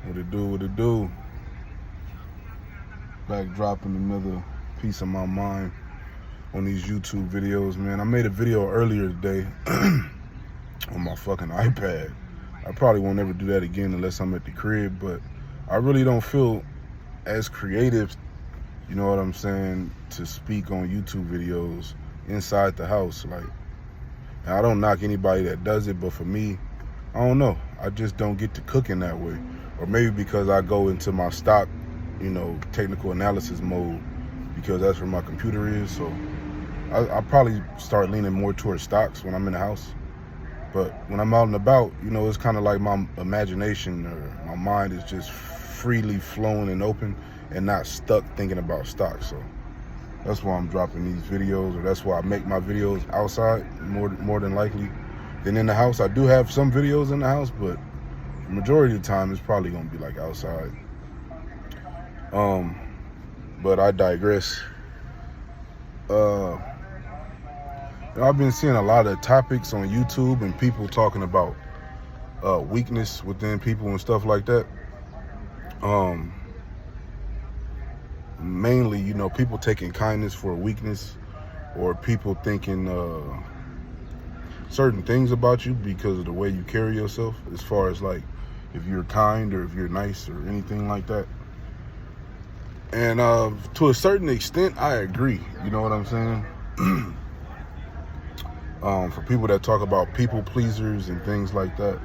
What it do, what it do. Back dropping another piece of my mind on these YouTube videos, man. I made a video earlier today on my fucking iPad. I probably won't ever do that again unless I'm at the crib, but I really don't feel as creative, you know what I'm saying, to speak on YouTube videos inside the house. Like, I don't knock anybody that does it, but for me, I don't know. I just don't get to cooking that way. Or maybe because I go into my stock, technical analysis mode, because that's where my computer is. So I'll probably start leaning more towards stocks when I'm in the house. But when I'm out and about, it's kind of like my imagination or my mind is just freely flowing and open and not stuck thinking about stocks. So that's why I'm dropping these videos, or that's why I make my videos outside more than likely than in the house. I do have some videos in the house, but the majority of the time it's probably gonna be like outside. But I digress. I've been seeing a lot of topics on YouTube and people talking about weakness within people and stuff like that. Mainly, people taking kindness for a weakness, or people thinking certain things about you because of the way you carry yourself, as far as like if you're kind or if you're nice or anything like that. And to a certain extent, I agree. You know what I'm saying? For people that talk about people pleasers and things like that,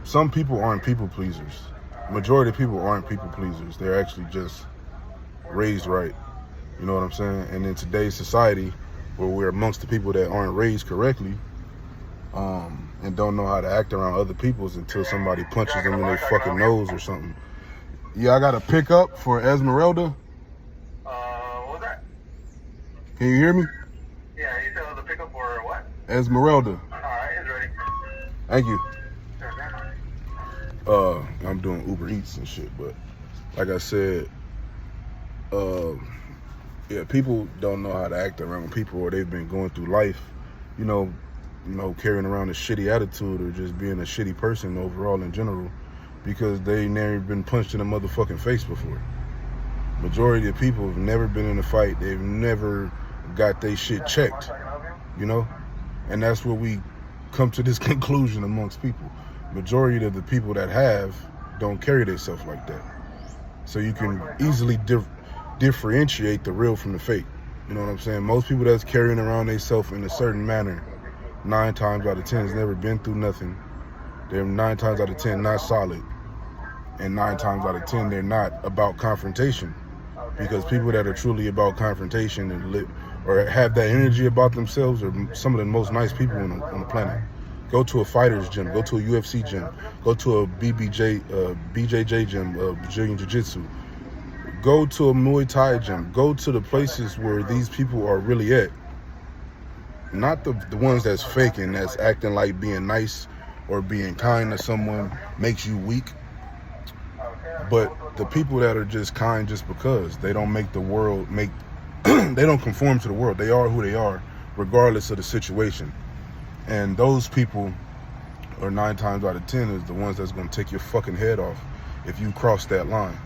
some people aren't people pleasers. Majority of people aren't people pleasers. They're actually just raised right. You know what I'm saying? And in today's society, where we're amongst the people that aren't raised correctly, and don't know how to act around other people's until somebody punches them in their fucking nose or something. Yeah, I got a pickup for Esmeralda. What was that? Can you hear me? Yeah, you said it was a pickup for what? Esmeralda. Alright, it's ready. Thank you. Sure. I'm doing Uber Eats and shit, but like I said, yeah, people don't know how to act around people, or they've been going through life, carrying around a shitty attitude or just being a shitty person overall in general, because they never been punched in the motherfucking face before. Majority of people have never been in a fight. They've never got their shit checked, and that's where we come to this conclusion amongst people. Majority of the people that have don't carry themselves like that. So you can easily differentiate the real from the fake. You know what I'm saying? Most people that's carrying around themselves in a certain manner, 9 times out of 10 has never been through nothing. They're 9 times out of 10 not solid. And 9 times out of 10 they're not about confrontation. Because people that are truly about confrontation and or have that energy about themselves are some of the most nice people on the planet. Go to a fighter's gym, go to a UFC gym, go to a BJJ gym, Brazilian Jiu-Jitsu. Go to a Muay Thai gym. Go to the places where these people are really at. Not the ones that's faking, that's acting like being nice or being kind to someone makes you weak. But the people that are just kind just because they don't make the world they don't conform to the world. They are who they are, regardless of the situation. And those people are 9 times out of 10 is the ones that's going to take your fucking head off if you cross that line.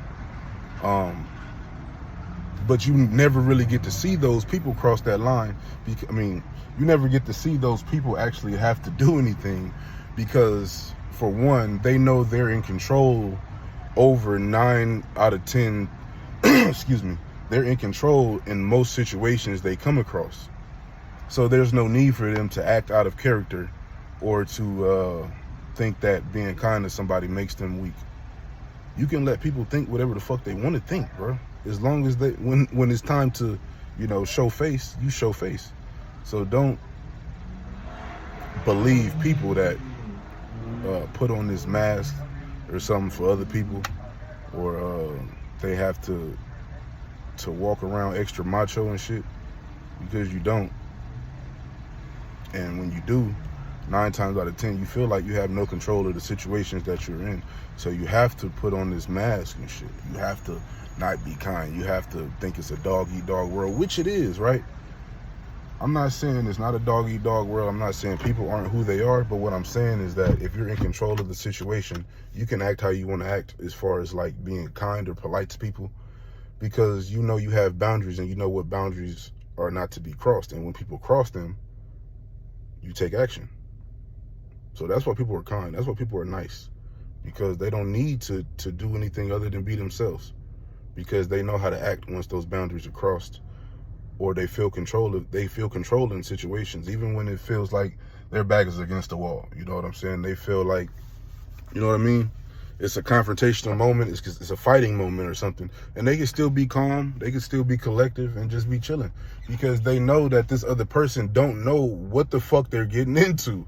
But you never really get to see those people cross that line. You never get to see those people actually have to do anything, because for one, they know they're in control over 9 out of 10, excuse me, they're in control in most situations they come across. So there's no need for them to act out of character or to think that being kind to somebody makes them weak. You can let people think whatever the fuck they want to think, bro. As long as when it's time to, show face, you show face. So don't believe people that put on this mask or something for other people, or they have to walk around extra macho and shit, because you don't. And when you do, 9 times out of 10, you feel like you have no control of the situations that you're in. So you have to put on this mask and shit. You have to not be kind. You have to think it's a dog-eat-dog world, which it is, right? I'm not saying it's not a dog-eat-dog world. I'm not saying people aren't who they are. But what I'm saying is that if you're in control of the situation, you can act how you want to act as far as like being kind or polite to people, because you know you have boundaries and you know what boundaries are not to be crossed. And when people cross them, you take action. So that's why people are kind. That's why people are nice, because they don't need to do anything other than be themselves, because they know how to act once those boundaries are crossed, or they feel control in situations, even when it feels like their back is against the wall. You know what I'm saying? They feel like, you know what I mean? It's a confrontational moment. It's a fighting moment or something. And they can still be calm. They can still be collective and just be chilling, because they know that this other person don't know what the fuck they're getting into.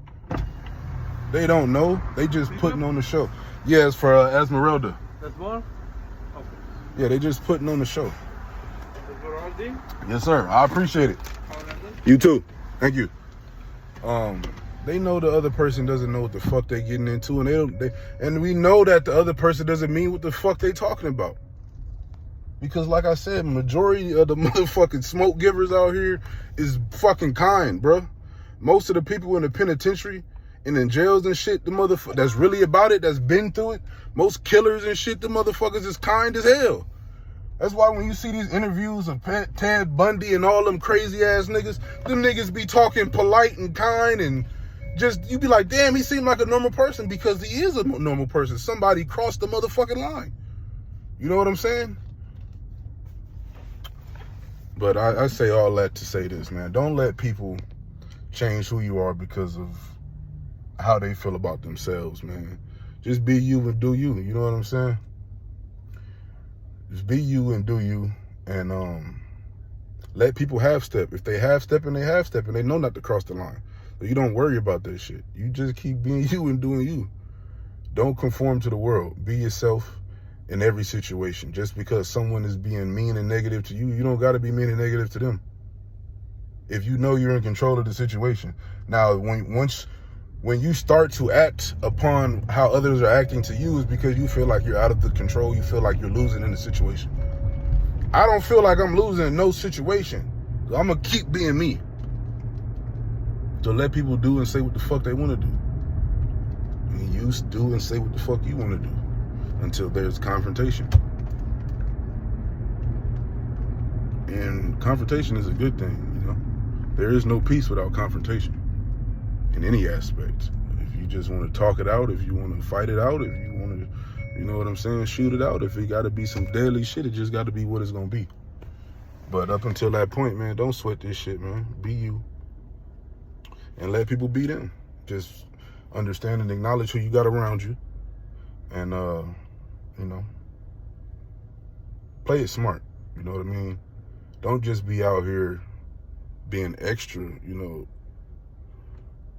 They don't know. They just putting on the show. Yeah, it's for Esmeralda. That's one? Okay. Yeah, they just putting on the show. That's for all day? Yes, sir. I appreciate it. Have a nice day. You too. Thank you. They know the other person doesn't know what the fuck they getting into, and and we know that the other person doesn't mean what the fuck they talking about. Because like I said, majority of the motherfucking smoke givers out here is fucking kind, bro. Most of the people in the penitentiary and in jails and shit, the motherfucker that's really about it, that's been through it, most killers and shit, the motherfuckers is kind as hell. That's why when you see these interviews of Ted Bundy and all them crazy ass niggas, them niggas be talking polite and kind, and just, you be like, damn, he seemed like a normal person, because he is a normal person. Somebody crossed the motherfucking line. You know what I'm saying? But I say all that to say this, man. Don't let people change who you are because of how they feel about themselves, man. Just be you and do you. You know what I'm saying? Just be you and do you, and let people half step. If they half step and they know not to cross the line. But you don't worry about that shit. You just keep being you and doing you. Don't conform to the world. Be yourself in every situation. Just because someone is being mean and negative to you, you don't got to be mean and negative to them. If you know you're in control of the situation. Now, when you start to act upon how others are acting to you, is because you feel like you're out of the control. You feel like you're losing in the situation. I don't feel like I'm losing in no situation. I'm going to keep being me. So let people do and say what the fuck they want to do. And you do and say what the fuck you want to do until there's confrontation. And confrontation is a good thing, you know. There is no peace without confrontation in any aspect. If you just want to talk it out, if you want to fight it out, if you want to, you know what I'm saying, shoot it out, if it got to be some deadly shit, it just got to be what it's going to be. But up until that point, man, don't sweat this shit, man. Be you. And let people be them. Just understand and acknowledge who you got around you. And, you know, play it smart. You know what I mean? Don't just be out here being extra, you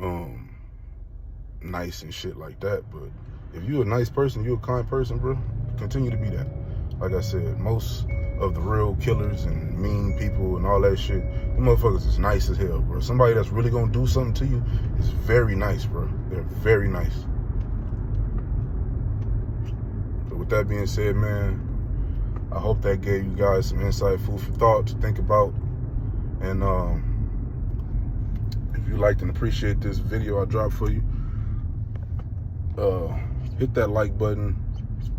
know, nice and shit like that. But if you're a nice person, you're a kind person, bro, continue to be that. Like I said, most of the real killers and mean people and all that shit, the motherfuckers is nice as hell, bro. Somebody that's really gonna do something to you is very nice, bro. They're very nice. So with that being said, man, I hope that gave you guys some insight, food for thought to think about. And if you liked and appreciate this video I dropped for you, hit that like button,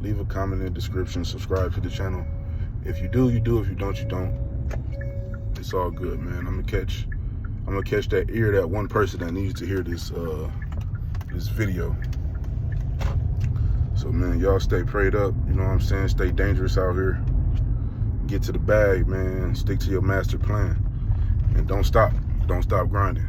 leave a comment in the description, subscribe to the channel. If you do, you do. If you don't, you don't. It's all good, man. I'm gonna catch that ear, that one person that needs to hear this this video. So man, y'all stay prayed up, you know what I'm saying? Stay dangerous out here. Get to the bag, man. Stick to your master plan. And don't stop grinding.